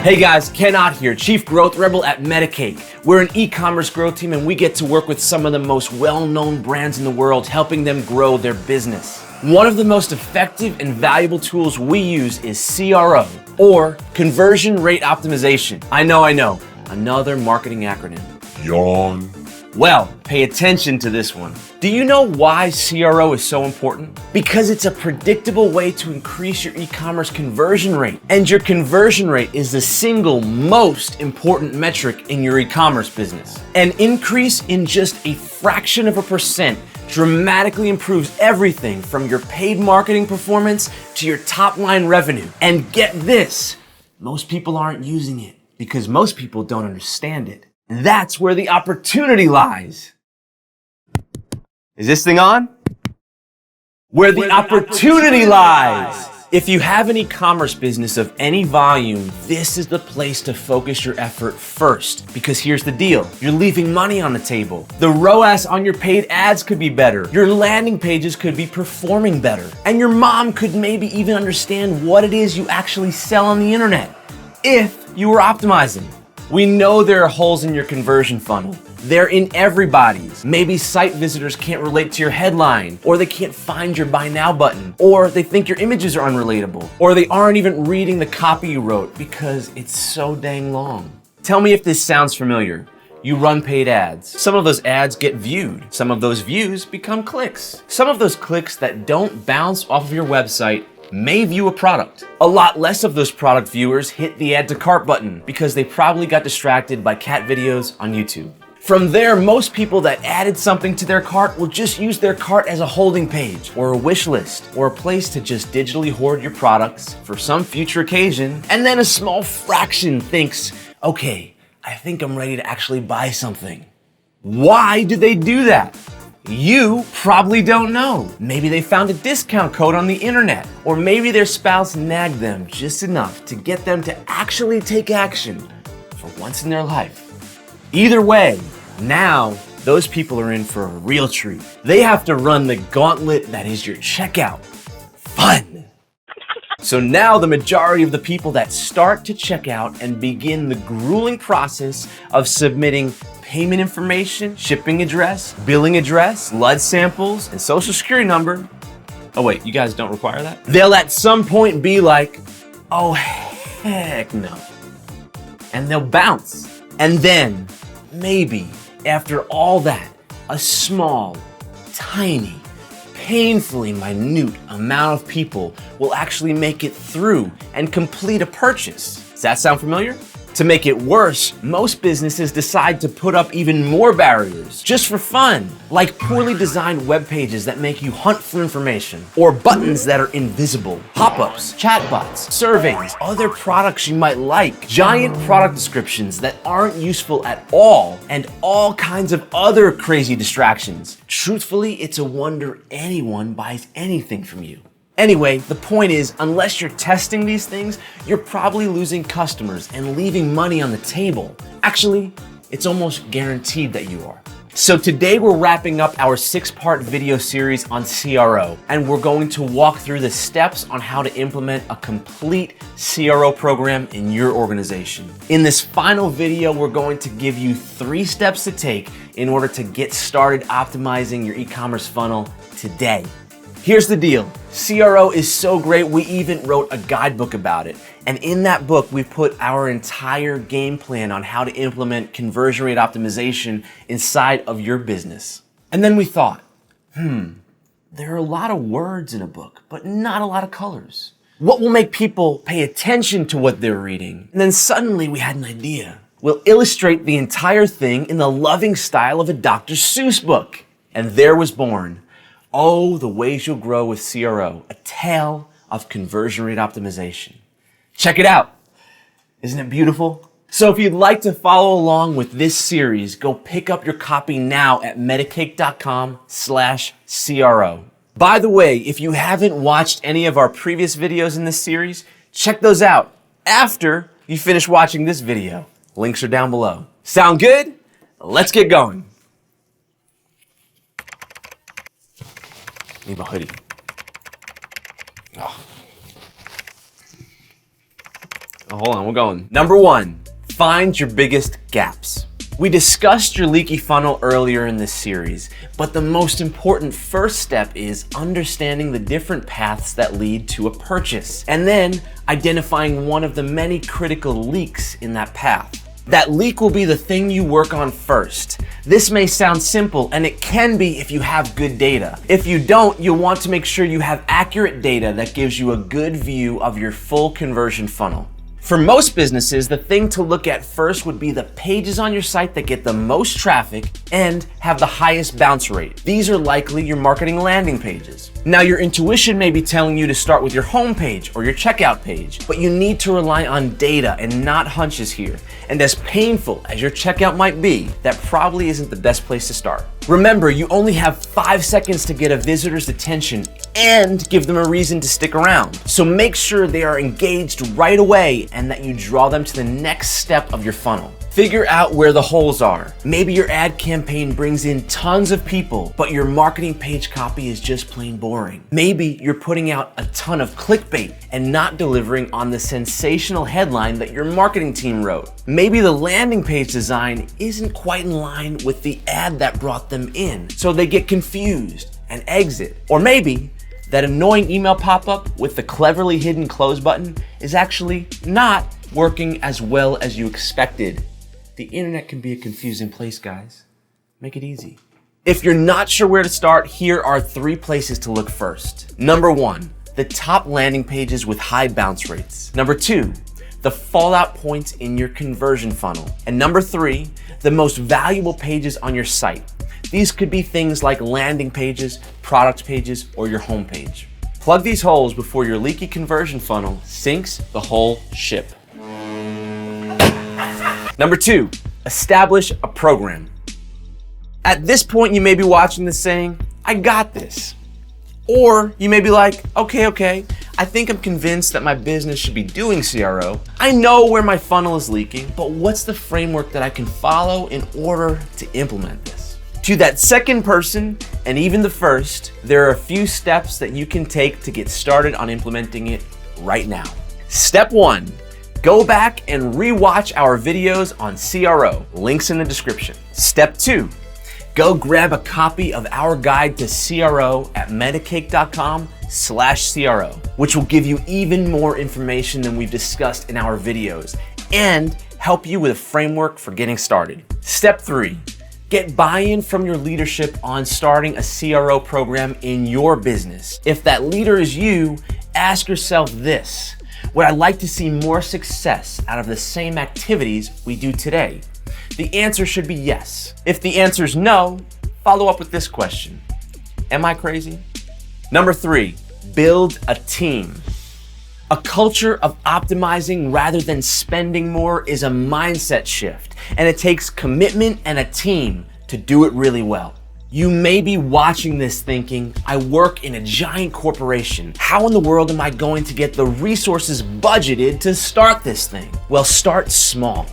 Hey guys, Ken Ott here, Chief Growth Rebel at Metacake. We're an e-commerce growth team and we get to work with some of the most well-known brands in the world, helping them grow their business. One of the most effective and valuable tools we use is CRO, or Conversion Rate Optimization. I know, another marketing acronym. Yawn. Well, pay attention to this one. Do you know why CRO is so important? Because it's a predictable way to increase your e-commerce conversion rate. And your conversion rate is the single most important metric in your e-commerce business. An increase in just a fraction of a percent dramatically improves everything from your paid marketing performance to your top line revenue. And get this, most people aren't using it because most people don't understand it. That's where the opportunity lies. Is this thing on? Where the opportunity lies. If you have an e-commerce business of any volume, this is the place to focus your effort first. Because here's the deal. You're leaving money on the table. The ROAS on your paid ads could be better. Your landing pages could be performing better. And your mom could maybe even understand what it is you actually sell on the internet if you were optimizing. We know there are holes in your conversion funnel. They're in everybody's. Maybe site visitors can't relate to your headline, or they can't find your buy now button, or they think your images are unrelatable, or they aren't even reading the copy you wrote because it's so dang long. Tell me if this sounds familiar. You run paid ads. Some of those ads get viewed. Some of those views become clicks. Some of those clicks that don't bounce off of your website may view a product. A lot less of those product viewers hit the add to cart button because they probably got distracted by cat videos on YouTube. From there, most people that added something to their cart will just use their cart as a holding page or a wish list or a place to just digitally hoard your products for some future occasion. And then a small fraction thinks, okay, I think I'm ready to actually buy something. Why do they do that? You probably don't know. Maybe they found a discount code on the internet, or maybe their spouse nagged them just enough to get them to actually take action for once in their life. Either way, now those people are in for a real treat. They have to run the gauntlet that is your checkout. Fun! So now the majority of the people that start to check out and begin the grueling process of submitting payment information, shipping address, billing address, blood samples, and social security number. Oh wait, you guys don't require that? They'll at some point be like, oh heck no. And they'll bounce. And then, maybe, after all that, a small, tiny, painfully minute amount of people will actually make it through and complete a purchase. Does that sound familiar? To make it worse, most businesses decide to put up even more barriers just for fun, like poorly designed web pages that make you hunt for information, or buttons that are invisible, pop-ups, chatbots, surveys, other products you might like, giant product descriptions that aren't useful at all, and all kinds of other crazy distractions. Truthfully, it's a wonder anyone buys anything from you. Anyway, the point is, unless you're testing these things, you're probably losing customers and leaving money on the table. Actually, it's almost guaranteed that you are. So today we're wrapping up our 6-part video series on CRO, and we're going to walk through the steps on how to implement a complete CRO program in your organization. In this final video, we're going to give you 3 steps to take in order to get started optimizing your e-commerce funnel today. Here's the deal. CRO is so great, we even wrote a guidebook about it. And in that book, we put our entire game plan on how to implement conversion rate optimization inside of your business. And then we thought, there are a lot of words in a book, but not a lot of colors. What will make people pay attention to what they're reading? And then suddenly we had an idea. We'll illustrate the entire thing in the loving style of a Dr. Seuss book. And there was born, Oh, the Ways You'll Grow with CRO, a tale of conversion rate optimization. Check it out. Isn't it beautiful? So if you'd like to follow along with this series, go pick up your copy now at metacake.com/CRO. By the way, if you haven't watched any of our previous videos in this series, check those out after you finish watching this video. Links are down below. Sound good? Let's get going. Need my hoodie. Oh. Hold on, we're going. Number 1, find your biggest gaps. We discussed your leaky funnel earlier in this series, but the most important first step is understanding the different paths that lead to a purchase, and then identifying one of the many critical leaks in that path. That leak will be the thing you work on first. This may sound simple, and it can be if you have good data. If you don't, you'll want to make sure you have accurate data that gives you a good view of your full conversion funnel. For most businesses, the thing to look at first would be the pages on your site that get the most traffic and have the highest bounce rate. These are likely your marketing landing pages. Now, your intuition may be telling you to start with your home page or your checkout page, but you need to rely on data and not hunches here. And as painful as your checkout might be, that probably isn't the best place to start. Remember, you only have 5 seconds to get a visitor's attention and give them a reason to stick around. So make sure they are engaged right away and that you draw them to the next step of your funnel. Figure out where the holes are. Maybe your ad campaign brings in tons of people, but your marketing page copy is just plain boring. Maybe you're putting out a ton of clickbait and not delivering on the sensational headline that your marketing team wrote. Maybe the landing page design isn't quite in line with the ad that brought them in, so they get confused and exit. Or maybe that annoying email pop-up with the cleverly hidden close button is actually not working as well as you expected. The internet can be a confusing place, guys. Make it easy. If you're not sure where to start, here are 3 places to look first. Number 1, the top landing pages with high bounce rates. Number 2, the fallout points in your conversion funnel. And number 3, the most valuable pages on your site. These could be things like landing pages, product pages, or your homepage. Plug these holes before your leaky conversion funnel sinks the whole ship. Number 2, establish a program. At this point, you may be watching this saying, I got this. Or you may be like, okay, I think I'm convinced that my business should be doing CRO. I know where my funnel is leaking, but what's the framework that I can follow in order to implement this? To that second person, and even the first, there are a few steps that you can take to get started on implementing it right now. Step 1, go back and rewatch our videos on CRO, links in the description. Step 2, go grab a copy of our guide to CRO at metacake.com/CRO, which will give you even more information than we've discussed in our videos and help you with a framework for getting started. Step 3, get buy-in from your leadership on starting a CRO program in your business. If that leader is you, ask yourself this: would I like to see more success out of the same activities we do today? The answer should be yes. If the answer is no, follow up with this question: am I crazy? Number 3, build a team. A culture of optimizing rather than spending more is a mindset shift, and it takes commitment and a team to do it really well. You may be watching this thinking, I work in a giant corporation. How in the world am I going to get the resources budgeted to start this thing? Well, start small.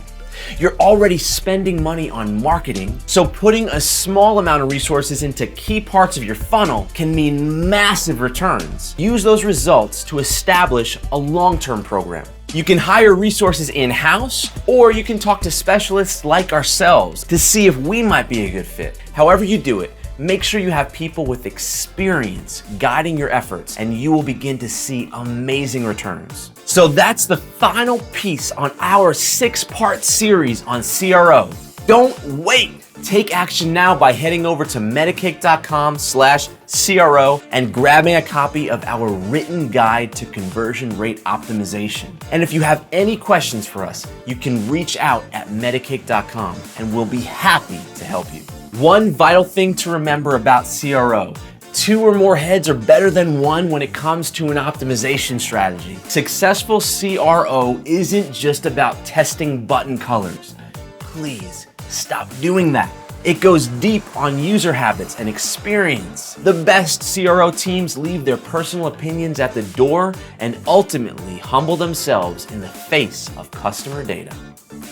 You're already spending money on marketing, so putting a small amount of resources into key parts of your funnel can mean massive returns. Use those results to establish a long-term program. You can hire resources in-house, or you can talk to specialists like ourselves to see if we might be a good fit. However you do it, make sure you have people with experience guiding your efforts, and you will begin to see amazing returns. So that's the final piece on our 6-part series on CRO. Don't wait. Take action now by heading over to metacake.com/CRO and grabbing a copy of our written guide to conversion rate optimization. And if you have any questions for us, you can reach out at metacake.com and we'll be happy to help you. One vital thing to remember about CRO: 2 or more heads are better than 1 when it comes to an optimization strategy. Successful CRO isn't just about testing button colors. Please stop doing that. It goes deep on user habits and experience. The best CRO teams leave their personal opinions at the door and ultimately humble themselves in the face of customer data.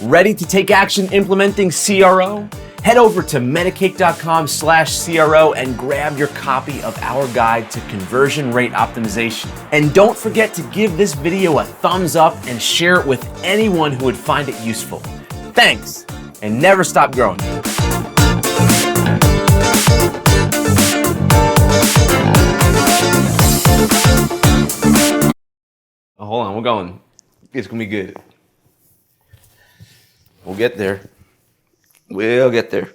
Ready to take action implementing CRO? Head over to metacake.com/CRO and grab your copy of our guide to conversion rate optimization. And don't forget to give this video a thumbs up and share it with anyone who would find it useful. Thanks, and never stop growing. Oh, hold on, we're going. It's gonna be good. We'll get there. We'll get there.